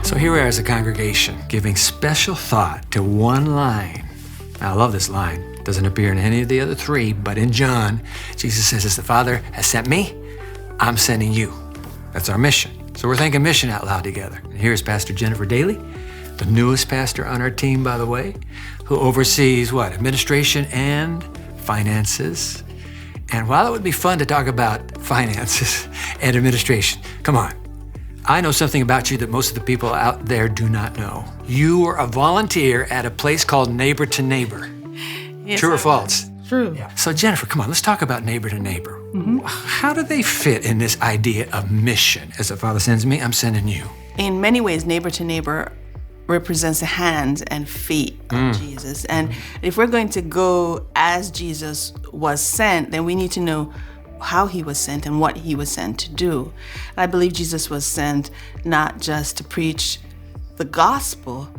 So here we are as a congregation giving special thought to one line. I love this line. Doesn't appear in any of the other three, but in John, Jesus says, as the Father has sent me, I'm sending you. That's our mission. So we're thinking mission out loud together. And here's Pastor Jenifer Daley, the newest pastor on our team, by the way, who oversees what? Administration and finances. And while it would be fun to talk about finances and administration, come on. I know something about you that most of the people out there do not know. You were a volunteer at a place called Neighbor to Neighbor. Yes, True or false? True. Yeah. So Jenifer, come on, let's talk about Neighbor to Neighbor. How do they fit in this idea of mission? As the Father sends me, I'm sending you. In many ways, Neighbor to Neighbor represents the hands and feet of Jesus. And if we're going to go as Jesus was sent, then we need to know how he was sent and what he was sent to do. And I believe Jesus was sent not just to preach the gospel,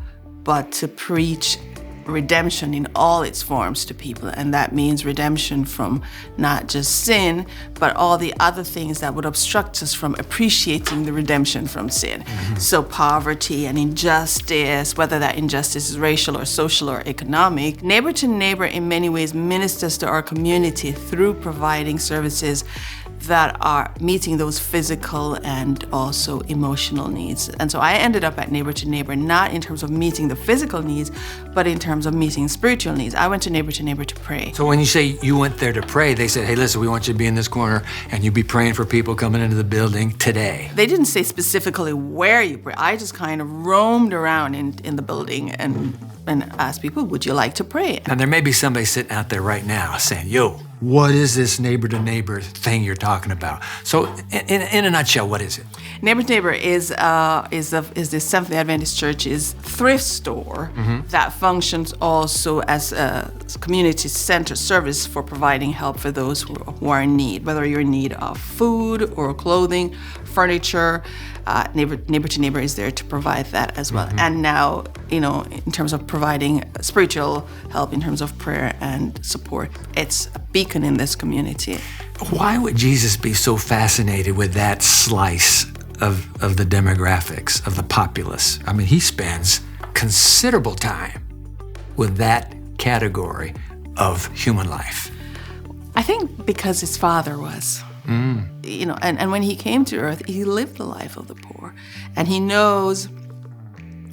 but to preach redemption in all its forms to people. And that means redemption from not just sin, but all the other things that would obstruct us from appreciating the redemption from sin. So poverty and injustice, whether that injustice is racial or social or economic. Neighbor to Neighbor in many ways ministers to our community through providing services that are meeting those physical and also emotional needs. And so I ended up at Neighbor to Neighbor, not in terms of meeting the physical needs, but in terms of meeting spiritual needs. I went to Neighbor to pray. So when you say you went there to pray, they said, hey, listen, we want you to be in this corner and you be praying for people coming into the building today. They didn't say specifically where you pray. I just kind of roamed around in the building and asked people, would you like to pray? And there may be somebody sitting out there right now saying, yo, what is this Neighbor to Neighbor thing you're talking about? So in a nutshell, what is it? Neighbor to Neighbor is the Seventh-day Adventist Church's thrift store that functions also as a community center service for providing help for those who are in need, whether you're in need of food or clothing, furniture. Neighbor to Neighbor is there to provide that as well. And now, in terms of providing spiritual help, in terms of prayer and support, it's a beacon in this community. Why would Jesus be so fascinated with that slice of the demographics, of the populace? I mean, he spends considerable time with that category of human life. I think because his father was. And when he came to earth, he lived the life of the poor. And he knows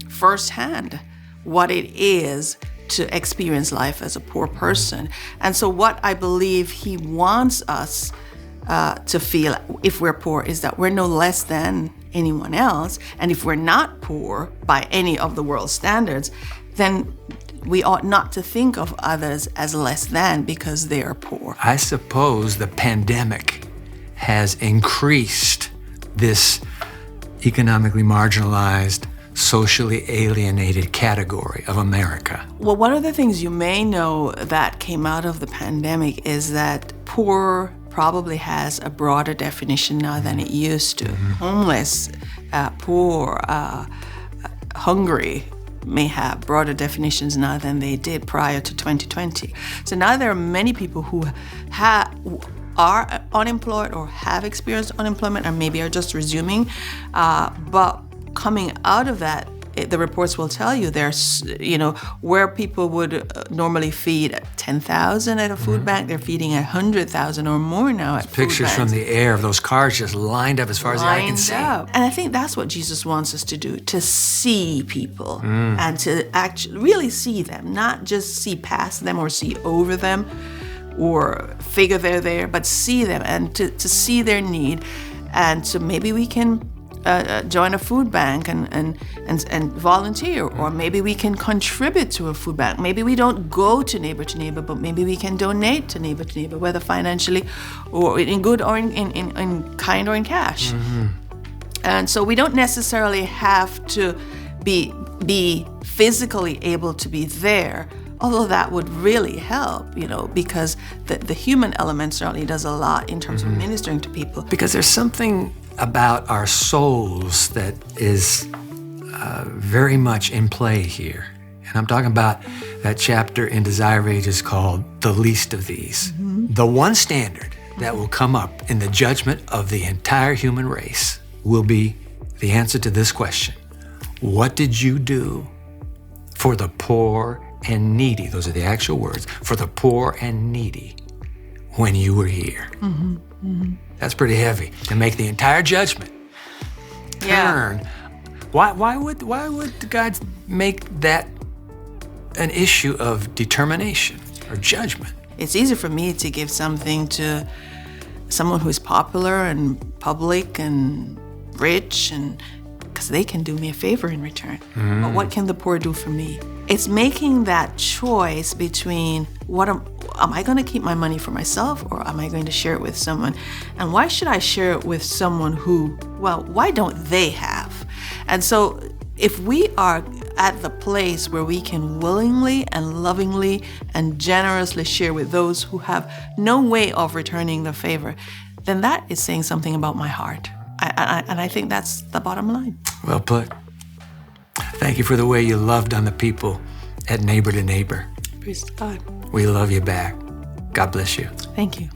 firsthand what it is to experience life as a poor person. And so what I believe he wants us to feel if we're poor is that we're no less than anyone else. And if we're not poor by any of the world's standards, then we ought not to think of others as less than because they are poor. I suppose the pandemic has increased this economically marginalized, socially alienated category of America. Well, one of the things you may know that came out of the pandemic is that poor probably has a broader definition now than it used to. Homeless, poor, hungry may have broader definitions now than they did prior to 2020. So now there are many people who are unemployed or have experienced unemployment or maybe are just resuming. But coming out of that, the reports will tell you there's, where people would normally feed 10,000 at a food bank, they're feeding 100,000 or more now at food banks. Pictures from the air of those cars just lined up as far as the eye can see. And I think that's what Jesus wants us to do, to see people and to actually really see them, not just see past them or see over them or figure they're there, but see them and to see their need. And so maybe we can join a food bank and volunteer, or maybe we can contribute to a food bank. Maybe we don't go to Neighbor, but maybe we can donate to Neighbor, whether financially or in good or in kind or in cash. And so we don't necessarily have to be physically able to be there, although that would really help, because the human element certainly does a lot in terms of ministering to people. Because there's something about our souls that is very much in play here. And I'm talking about that chapter in Desire of Ages called The Least of These. The one standard that will come up in the judgment of the entire human race will be the answer to this question: What did you do for the poor and needy? Those are the actual words. For the poor and needy when you were here. That's pretty heavy to make the entire judgment turn. Why would God make that an issue of determination or judgment? It's easy for me to give something to someone who's popular and public and rich, and because they can do me a favor in return. But what can the poor do for me? It's making that choice between am I going to keep my money for myself, or am I going to share it with someone? And why should I share it with someone who, well, why don't they have? And so if we are at the place where we can willingly and lovingly and generously share with those who have no way of returning the favor, then that is saying something about my heart. And I think that's the bottom line. Well put. Thank you for the way you loved on the people at Neighbor to Neighbor. Praise God. We love you back. God bless you. Thank you.